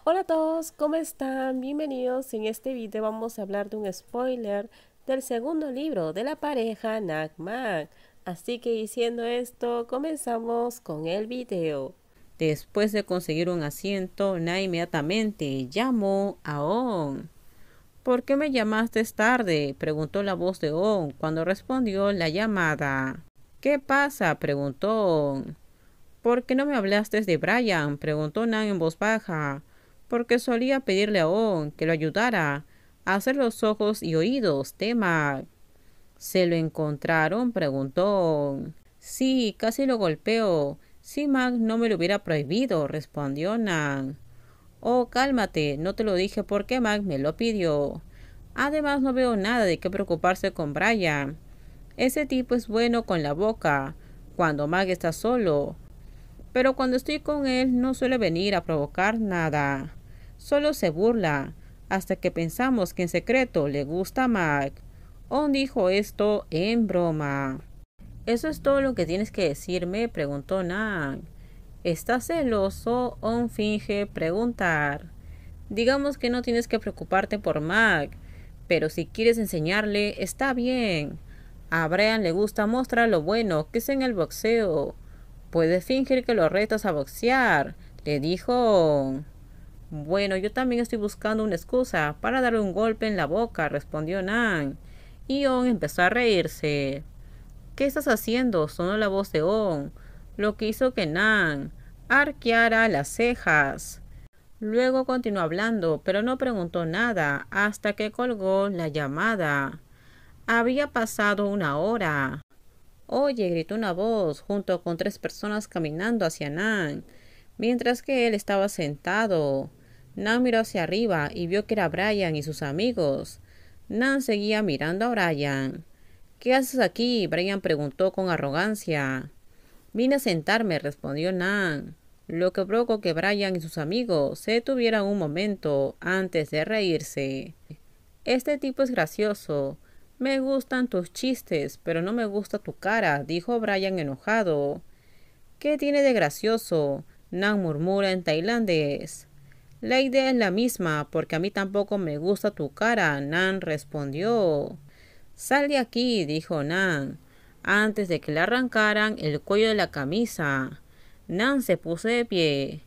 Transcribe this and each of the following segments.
Hola a todos, ¿cómo están? Bienvenidos. En este video vamos a hablar de un spoiler del segundo libro de la pareja Nagmak. Así que diciendo esto, comenzamos con el video. Después de conseguir un asiento, Na inmediatamente llamó a On. ¿Por qué me llamaste tarde?, preguntó la voz de On cuando respondió la llamada. ¿Qué pasa?, preguntó On. ¿Por qué no me hablaste de Brian?, preguntó Nan en voz baja, porque solía pedirle a On que lo ayudara a hacer los ojos y oídos de Mac. ¿Se lo encontraron?, preguntó On. Sí, casi lo golpeó. Si Mac no me lo hubiera prohibido, respondió Nan. Oh, cálmate, no te lo dije porque Mac me lo pidió. Además, no veo nada de qué preocuparse con Brian. Ese tipo es bueno con la boca, cuando Mac está solo. Pero cuando estoy con él no suele venir a provocar nada. Solo se burla, hasta que pensamos que en secreto le gusta a Mac. On dijo esto en broma. ¿Eso es todo lo que tienes que decirme?, preguntó Nan. ¿Estás celoso? On finge preguntar. Digamos que no tienes que preocuparte por Mac, pero si quieres enseñarle, está bien. A Brian le gusta mostrar lo bueno que es en el boxeo. Puedes fingir que lo retas a boxear, le dijo On. Bueno, yo también estoy buscando una excusa para darle un golpe en la boca, respondió Nan. Y On empezó a reírse. ¿Qué estás haciendo?, sonó la voz de On, lo que hizo que Nan arqueara las cejas. Luego continuó hablando, pero no preguntó nada hasta que colgó la llamada. Había pasado una hora. Oye, gritó una voz junto con tres personas caminando hacia Nan, mientras que él estaba sentado. Nan miró hacia arriba y vio que era Brian y sus amigos. Nan seguía mirando a Brian. ¿Qué haces aquí?, Brian preguntó con arrogancia. Vine a sentarme, respondió Nan, lo que provocó que Brian y sus amigos se detuvieran un momento antes de reírse. Este tipo es gracioso. Me gustan tus chistes, pero no me gusta tu cara, dijo Brian enojado. ¿Qué tiene de gracioso?, Nan murmura en tailandés. La idea es la misma, porque a mí tampoco me gusta tu cara, Nan respondió. Sal de aquí, dijo Nan, antes de que le arrancaran el cuello de la camisa. Nan se puso de pie.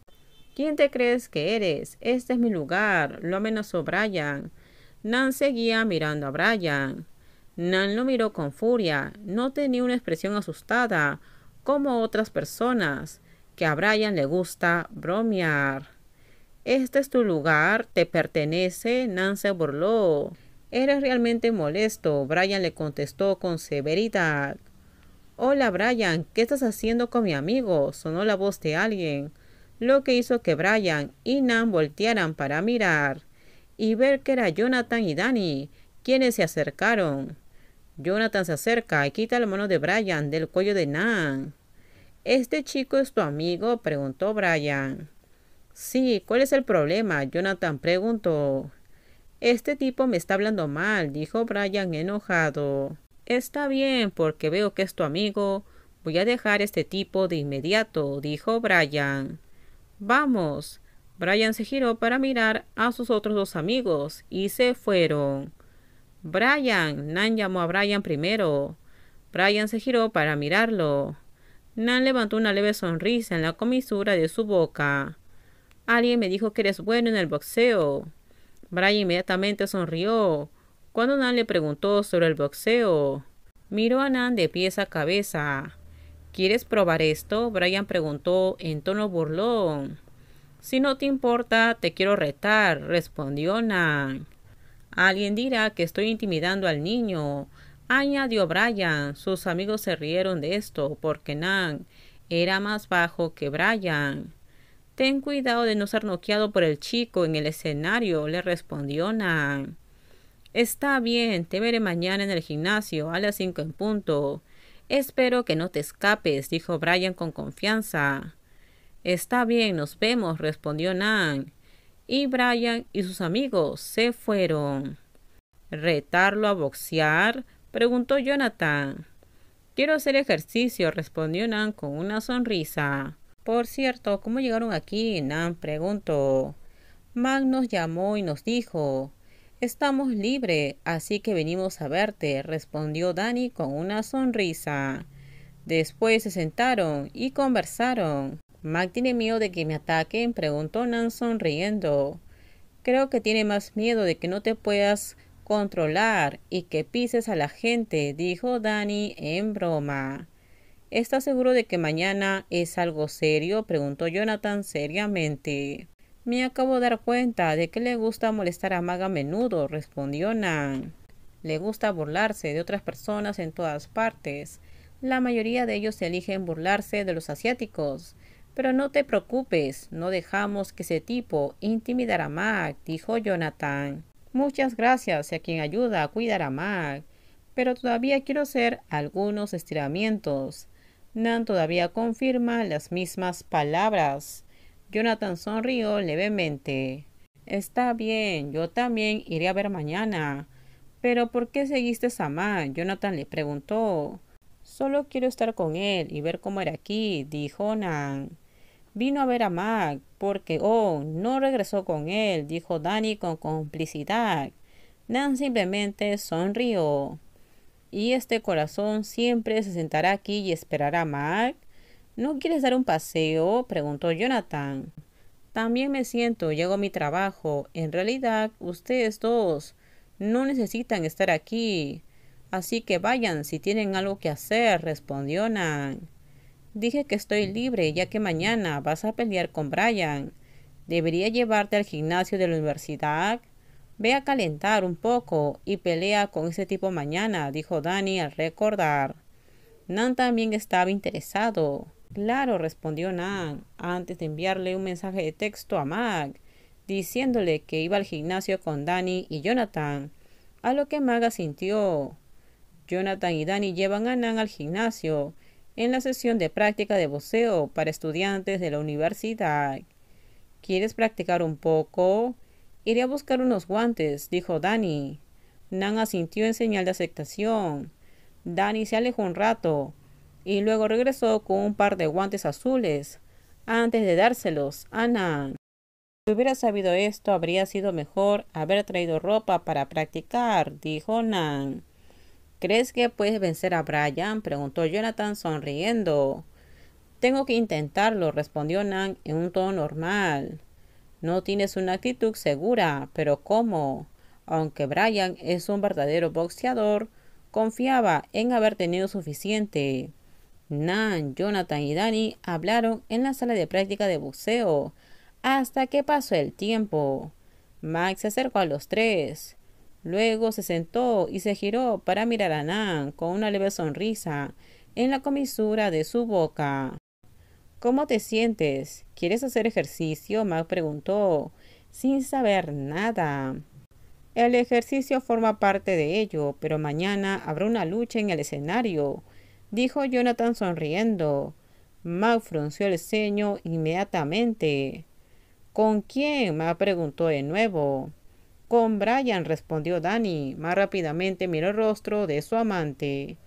¿Quién te crees que eres? Este es mi lugar, lo amenazó Brian. Nan seguía mirando a Brian. Nan lo miró con furia. No tenía una expresión asustada, como otras personas, que a Brian le gusta bromear. Este es tu lugar, te pertenece, Nan se burló. Eres realmente molesto, Brian le contestó con severidad. Hola Brian, ¿qué estás haciendo con mi amigo?, sonó la voz de alguien, lo que hizo que Brian y Nan voltearan para mirar y ver que era Jonathan y Danny, quienes se acercaron. Jonathan se acerca y quita la mano de Brian del cuello de Nan. ¿Este chico es tu amigo?, preguntó Brian. Sí, ¿cuál es el problema?, Jonathan preguntó. Este tipo me está hablando mal, dijo Brian enojado. Está bien, porque veo que es tu amigo. Voy a dejar a este tipo de inmediato, dijo Brian. Vamos. Brian se giró para mirar a sus otros dos amigos y se fueron. Brian, Nan llamó a Brian primero. Brian se giró para mirarlo. Nan levantó una leve sonrisa en la comisura de su boca. Alguien me dijo que eres bueno en el boxeo. Brian inmediatamente sonrió cuando Nan le preguntó sobre el boxeo. Miró a Nan de pies a cabeza. ¿Quieres probar esto?, Brian preguntó en tono burlón. Si no te importa, te quiero retar, respondió Nan. Alguien dirá que estoy intimidando al niño, añadió Brian. Sus amigos se rieron de esto porque Nan era más bajo que Brian. Ten cuidado de no ser noqueado por el chico en el escenario, le respondió Nan. Está bien, te veré mañana en el gimnasio a las 5 en punto. Espero que no te escapes, dijo Brian con confianza. Está bien, nos vemos, respondió Nan. Y Brian y sus amigos se fueron. ¿Retarlo a boxear?, preguntó Jonathan. Quiero hacer ejercicio, respondió Nan con una sonrisa. Por cierto, ¿cómo llegaron aquí?, Nan preguntó. Mac nos llamó y nos dijo: «Estamos libres, así que venimos a verte», respondió Danny con una sonrisa. Después se sentaron y conversaron. «Mac tiene miedo de que me ataquen», preguntó Nan sonriendo. «Creo que tiene más miedo de que no te puedas controlar y que pises a la gente», dijo Danny en broma. «¿Estás seguro de que mañana es algo serio?», preguntó Jonathan seriamente. «Me acabo de dar cuenta de que le gusta molestar a Mac a menudo», respondió Nan. «Le gusta burlarse de otras personas en todas partes. La mayoría de ellos eligen burlarse de los asiáticos. Pero no te preocupes, no dejamos que ese tipo intimidara a Mac», dijo Jonathan. «Muchas gracias a quien ayuda a cuidar a Mac. Pero todavía quiero hacer algunos estiramientos». Nan todavía confirma las mismas palabras. Jonathan sonrió levemente. «Está bien, yo también iré a ver mañana». «¿Pero por qué seguiste a Mac?», Jonathan le preguntó. «Solo quiero estar con él y ver cómo era aquí», dijo Nan. «Vino a ver a Mac porque no regresó con él», dijo Danny con complicidad. Nan simplemente sonrió. «¿Y este corazón siempre se sentará aquí y esperará a Mac? ¿No quieres dar un paseo?», preguntó Jonathan. «También me siento, llego a mi trabajo. En realidad, ustedes dos no necesitan estar aquí. Así que vayan si tienen algo que hacer», respondió Nan. «Dije que estoy libre ya que mañana vas a pelear con Brian. ¿Debería llevarte al gimnasio de la universidad? Ve a calentar un poco y pelea con ese tipo mañana», dijo Danny al recordar. Nan también estaba interesado. «Claro», respondió Nan, antes de enviarle un mensaje de texto a Mac, diciéndole que iba al gimnasio con Danny y Jonathan, a lo que Mac asintió. Jonathan y Danny llevan a Nan al gimnasio en la sesión de práctica de boxeo para estudiantes de la universidad. «¿Quieres practicar un poco?» «Iré a buscar unos guantes», dijo Danny. Nan asintió en señal de aceptación. Danny se alejó un rato y luego regresó con un par de guantes azules antes de dárselos a Nan. «Si hubiera sabido esto, habría sido mejor haber traído ropa para practicar», dijo Nan. «¿Crees que puedes vencer a Brian?», preguntó Jonathan sonriendo. «Tengo que intentarlo», respondió Nan en un tono normal. «No tienes una actitud segura, pero ¿cómo?». Aunque Brian es un verdadero boxeador, confiaba en haber tenido suficiente. Nan, Jonathan y Danny hablaron en la sala de práctica de boxeo hasta que pasó el tiempo. Max se acercó a los tres. Luego se sentó y se giró para mirar a Nan con una leve sonrisa en la comisura de su boca. «¿Cómo te sientes? ¿Quieres hacer ejercicio?», Max preguntó, sin saber nada. «El ejercicio forma parte de ello, pero mañana habrá una lucha en el escenario», dijo Jonathan sonriendo. Mac frunció el ceño inmediatamente. «¿Con quién?», Mac preguntó de nuevo. «Con Brian», respondió Danny. Más rápidamente miró el rostro de su amante.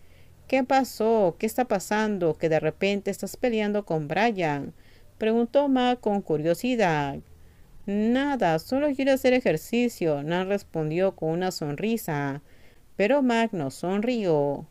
«¿Qué pasó? ¿Qué está pasando que de repente estás peleando con Brian?», preguntó Mac con curiosidad. «Nada, solo quiero hacer ejercicio», Nan respondió con una sonrisa. Pero Mac no sonrió.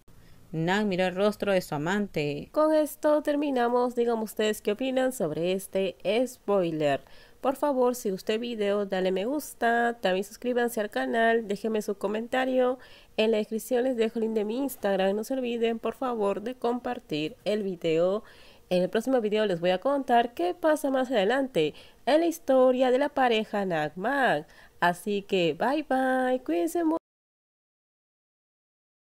Nan miró el rostro de su amante. Con esto terminamos. Díganme ustedes qué opinan sobre este spoiler. Por favor, si gustó el video, dale me gusta. También suscríbanse al canal. Déjenme su comentario. En la descripción les dejo el link de mi Instagram. No se olviden, por favor, de compartir el video. En el próximo video les voy a contar qué pasa más adelante en la historia de la pareja Nag Mac. Así que bye bye. Cuídense mucho.